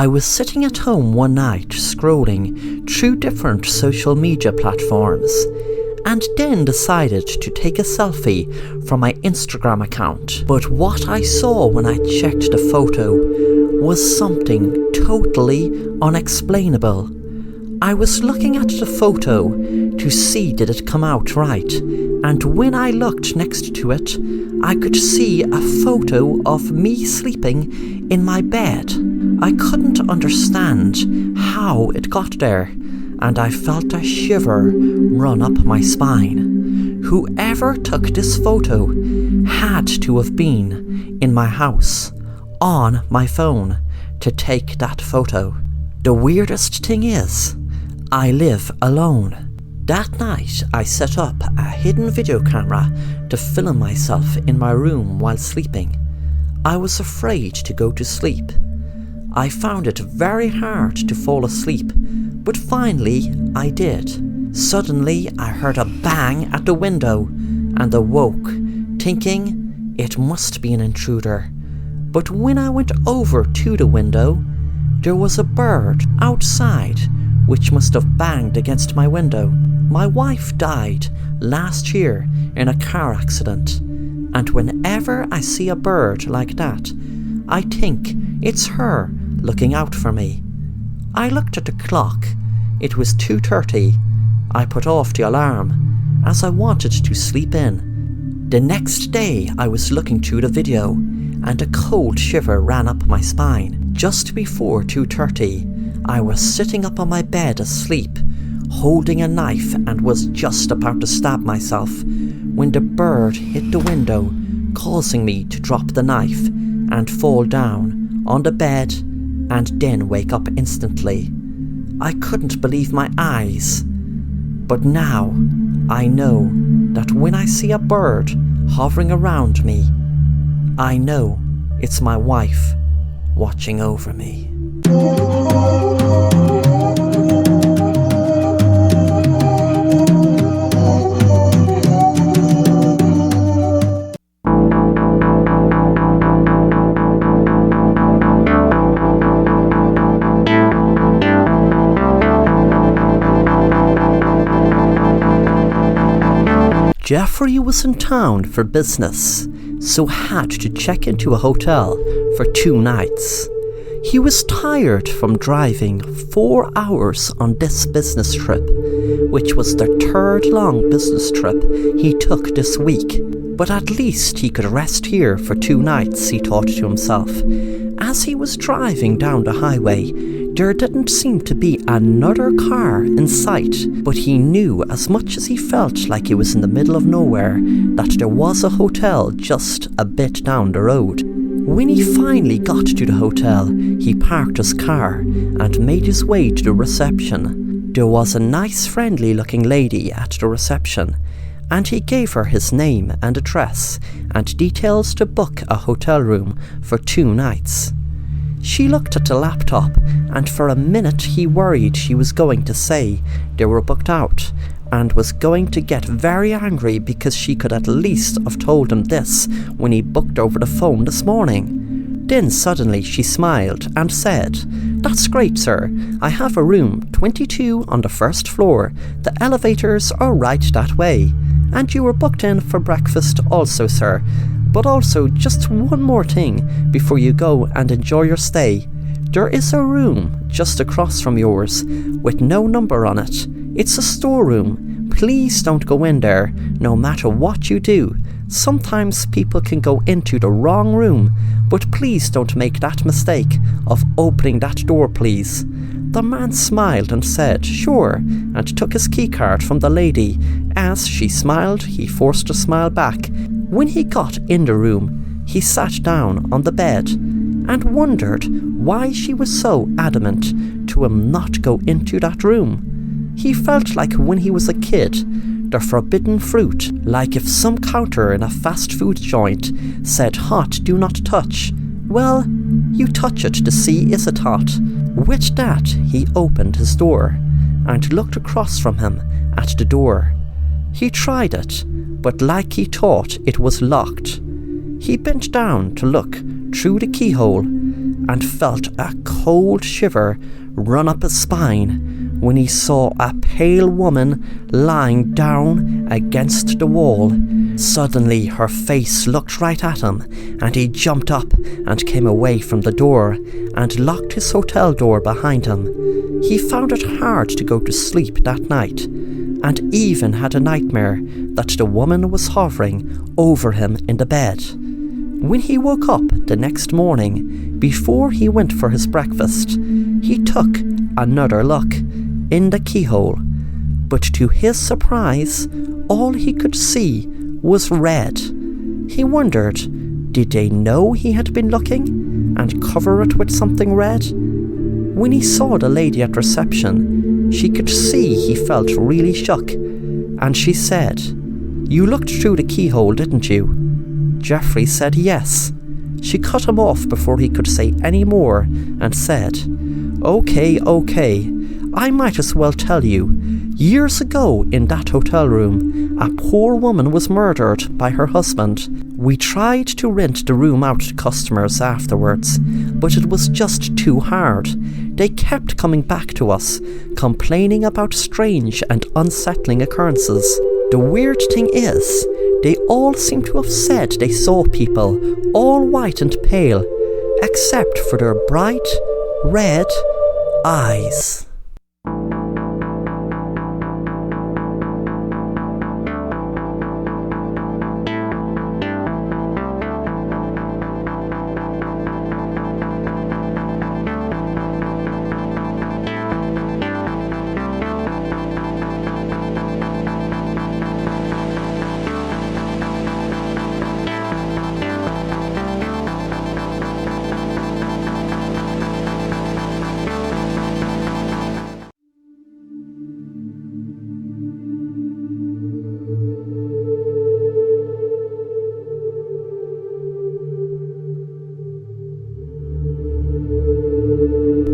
I was sitting at home one night scrolling through different social media platforms and then decided to take a selfie from my Instagram account. But what I saw when I checked the photo was something totally unexplainable. I was looking at the photo to see did it come out right, and when I looked next to it, I could see a photo of me sleeping in my bed. I couldn't understand how it got there, and I felt a shiver run up my spine. Whoever took this photo had to have been in my house, on my phone, to take that photo. The weirdest thing is, I live alone. That night, I set up a hidden video camera to film myself in my room while sleeping. I was afraid to go to sleep. I found it very hard to fall asleep, but finally I did. Suddenly, I heard a bang at the window and awoke, thinking it must be an intruder. But when I went over to the window, there was a bird outside which must have banged against my window. My wife died last year in a car accident, and whenever I see a bird like that, I think it's her looking out for me. I looked at the clock. It was 2:30. I put off the alarm as I wanted to sleep in. The next day I was looking through the video and a cold shiver ran up my spine. Just before 2:30, I was sitting up on my bed asleep, holding a knife, and was just about to stab myself when the bird hit the window, causing me to drop the knife and fall down on the bed and then wake up instantly. I couldn't believe my eyes. But now I know that when I see a bird hovering around me, I know it's my wife watching over me. Jeffrey was in town for business, so had to check into a hotel for 2 nights. He was tired from driving 4 hours on this business trip, which was the 3rd long business trip he took this week. But at least he could rest here for 2 nights, he thought to himself. As he was driving down the highway, there didn't seem to be another car in sight, but he knew, as much as he felt like he was in the middle of nowhere, that there was a hotel just a bit down the road. When he finally got to the hotel, he parked his car and made his way to the reception. There was a nice, friendly-looking lady at the reception, and he gave her his name and address and details to book a hotel room for 2 nights. She looked at the laptop, and for a minute he worried she was going to say they were booked out, and was going to get very angry because she could at least have told him this when he booked over the phone this morning. Then suddenly she smiled and said, "That's great, sir. I have a room 22 on the 1st floor. The elevators are right that way. And you were booked in for breakfast also, sir. But also, just one more thing before you go and enjoy your stay. There is a room just across from yours with no number on it. It's a storeroom. Please don't go in there, no matter what you do. Sometimes people can go into the wrong room, but please don't make that mistake of opening that door, please." The man smiled and said, "Sure," and took his keycard from the lady. As she smiled, he forced a smile back. When he got in the room, he sat down on the bed and wondered why she was so adamant to him not go into that room. He felt like when he was a kid, the forbidden fruit, like if some counter in a fast food joint said hot do not touch. Well, you touch it to see is it hot. With that, he opened his door and looked across from him at the door. He tried it, but like he thought it was locked. He bent down to look through the keyhole, and felt a cold shiver run up his spine when he saw a pale woman lying down against the wall. Suddenly her face looked right at him, and he jumped up and came away from the door and locked his hotel door behind him. He found it hard to go to sleep that night, and even had a nightmare that the woman was hovering over him in the bed. When he woke up the next morning, before he went for his breakfast, he took another look in the keyhole, but to his surprise, all he could see was red. He wondered, did they know he had been looking and cover it with something red? When he saw the lady at reception, she could see he felt really shook, and she said, "You looked through the keyhole, didn't you?" Geoffrey said yes. She cut him off before he could say any more and said, Okay, I might as well tell you. Years ago in that hotel room, a poor woman was murdered by her husband. We tried to rent the room out to customers afterwards, but it was just too hard. They kept coming back to us, complaining about strange and unsettling occurrences. The weird thing is, they all seem to have said they saw people, all white and pale, except for their bright, red eyes.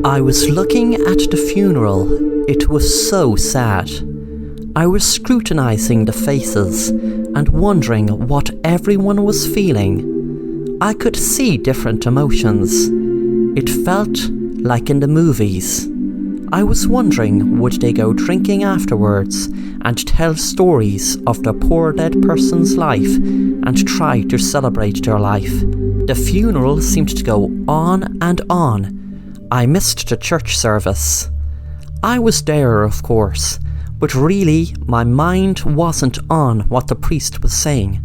I was looking at the funeral. It was so sad. I was scrutinizing the faces and wondering what everyone was feeling. I could see different emotions. It felt like in the movies. I was wondering, would they go drinking afterwards and tell stories of the poor dead person's life and try to celebrate their life? The funeral seemed to go on and on. I missed the church service. I was there, of course, but really my mind wasn't on what the priest was saying.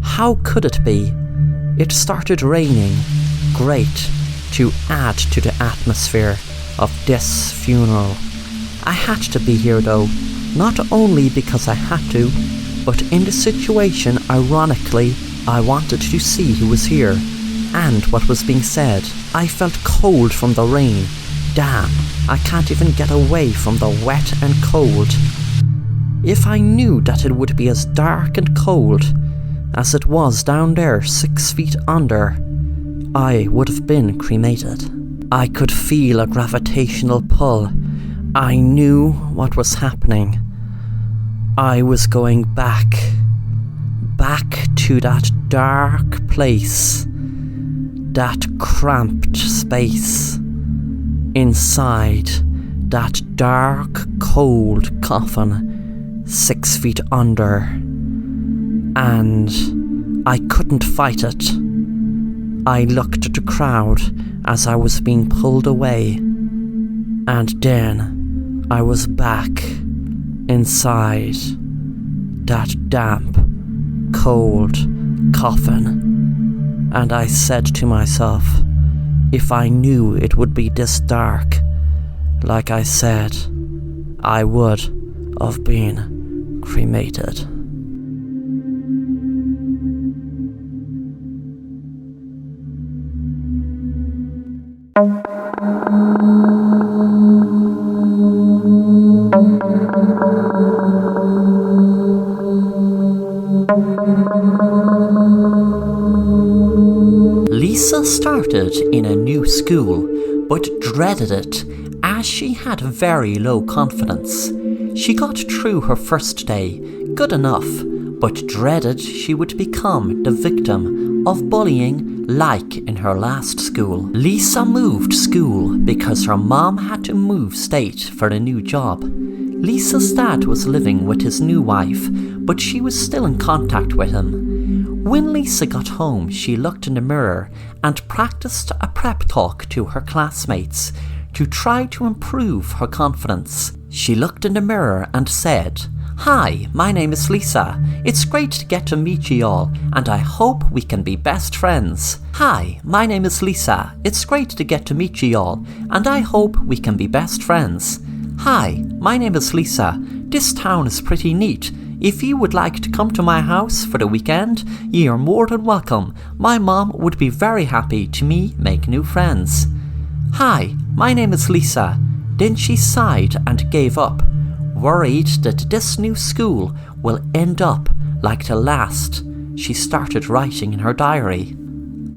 How could it be? It started raining. Great, to add to the atmosphere of this funeral. I had to be here though, not only because I had to, but in the situation, ironically, I wanted to see who was here and what was being said. I felt cold from the rain. Damn, I can't even get away from the wet and cold. If I knew that it would be as dark and cold as it was down there 6 feet under, I would have been cremated. I could feel a gravitational pull. I knew what was happening. I was going back to that dark place, that cramped space, inside that dark, cold coffin 6 feet under. And I couldn't fight it. I looked at the crowd as I was being pulled away, and then I was back inside that damp, cold coffin, and I said to myself, if I knew it would be this dark, like I said, I would have been cremated. Lisa started in a new school, but dreaded it as she had very low confidence. She got through her first day, good enough, but dreaded she would become the victim of bullying like in her last school. Lisa moved school because her mom had to move state for a new job. Lisa's dad was living with his new wife, but she was still in contact with him. When Lisa got home, she looked in the mirror and practiced a prep talk to her classmates to try to improve her confidence. She looked in the mirror and said, "Hi, my name is Lisa. It's great to get to meet you all, and I hope we can be best friends. Hi, my name is Lisa. It's great to get to meet you all, and I hope we can be best friends. Hi, my name is Lisa. This town is pretty neat. If you would like to come to my house for the weekend, you are more than welcome. My mom would be very happy to make new friends. Hi, my name is Lisa." Then she sighed and gave up, worried that this new school will end up like the last. She started writing in her diary.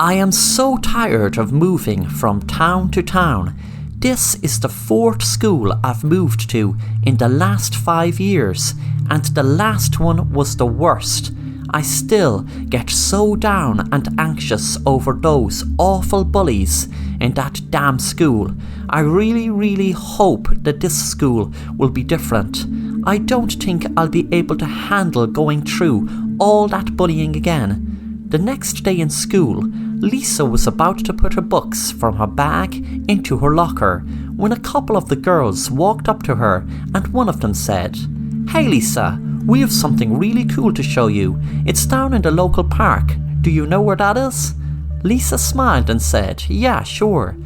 "I am so tired of moving from town to town. This is the 4th school I've moved to in the last 5 years, and the last one was the worst. I still get so down and anxious over those awful bullies in that damn school. I really hope that this school will be different. I don't think I'll be able to handle going through all that bullying again." The next day in school, Lisa was about to put her books from her bag into her locker when a couple of the girls walked up to her and one of them said, "Hey Lisa, we have something really cool to show you. It's down in the local park. Do you know where that is?" Lisa smiled and said, "Yeah, sure."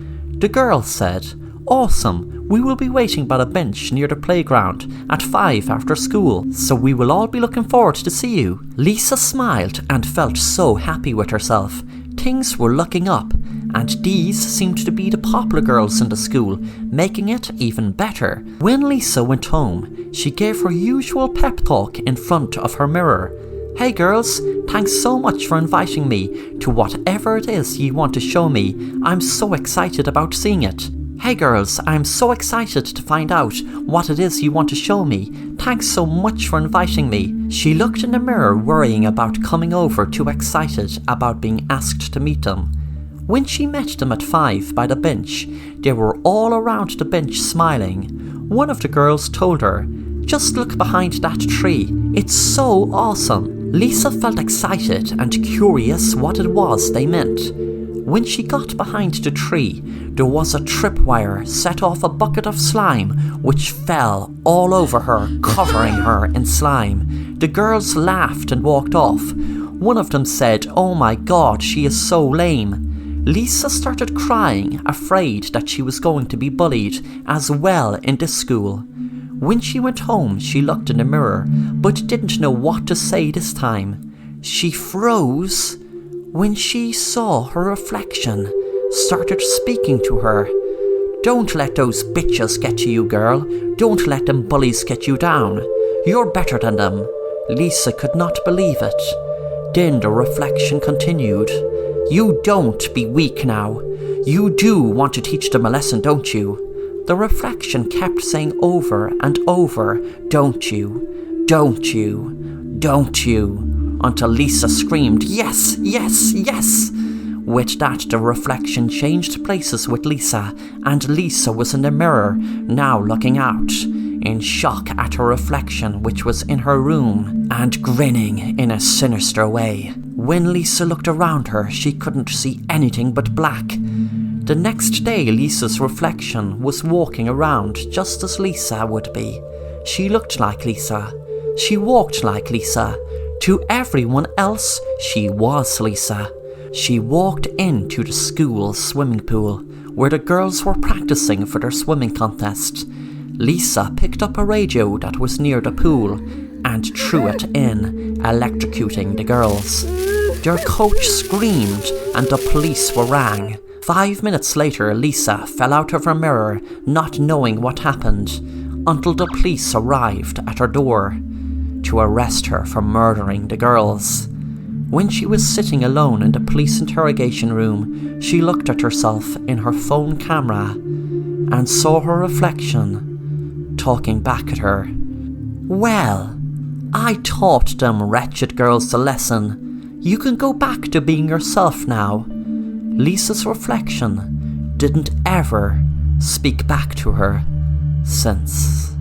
The girl said, "Awesome. We will be waiting by the bench near the playground at 5 after school, so we will all be looking forward to see you." Lisa smiled and felt so happy with herself. Things were looking up, and these seemed to be the popular girls in the school, making it even better. When Lisa went home, she gave her usual pep talk in front of her mirror. "Hey girls, thanks so much for inviting me to whatever it is you want to show me. I'm so excited about seeing it. Hey girls, I'm so excited to find out what it is you want to show me. Thanks so much for inviting me." She looked in the mirror, worrying about coming over, too excited about being asked to meet them. When she met them at 5 by the bench, they were all around the bench smiling. One of the girls told her, "Just look behind that tree. It's so awesome." Lisa felt excited and curious what it was they meant. When she got behind the tree, there was a tripwire set off a bucket of slime, which fell all over her, covering her in slime. The girls laughed and walked off. One of them said, "Oh my God, she is so lame." Lisa started crying, afraid that she was going to be bullied as well in this school. When she went home, she looked in the mirror, but didn't know what to say this time. She froze when she saw her reflection started speaking to her. "Don't let those bitches get to you, girl. Don't let them bullies get you down. You're better than them." Lisa could not believe it. Then the reflection continued. "You don't be weak now. You do want to teach them a lesson, don't you?" The reflection kept saying over and over, "Don't you? Don't you? Don't you?" until Lisa screamed, "Yes, yes, yes!" With that, the reflection changed places with Lisa, and Lisa was in the mirror, now looking out, in shock at her reflection, which was in her room, and grinning in a sinister way. When Lisa looked around her, she couldn't see anything but black. The next day, Lisa's reflection was walking around just as Lisa would be. She looked like Lisa. She walked like Lisa. To everyone else, she was Lisa. She walked into the school swimming pool, where the girls were practicing for their swimming contest. Lisa picked up a radio that was near the pool and threw it in, electrocuting the girls. Their coach screamed and the police were rang. 5 minutes later, Lisa fell out of her mirror, not knowing what happened, until the police arrived at her door to arrest her for murdering the girls. When she was sitting alone in the police interrogation room, she looked at herself in her phone camera and saw her reflection talking back at her. "Well, I taught them wretched girls a lesson. You can go back to being yourself now. Lisa's reflection didn't ever speak back to her since.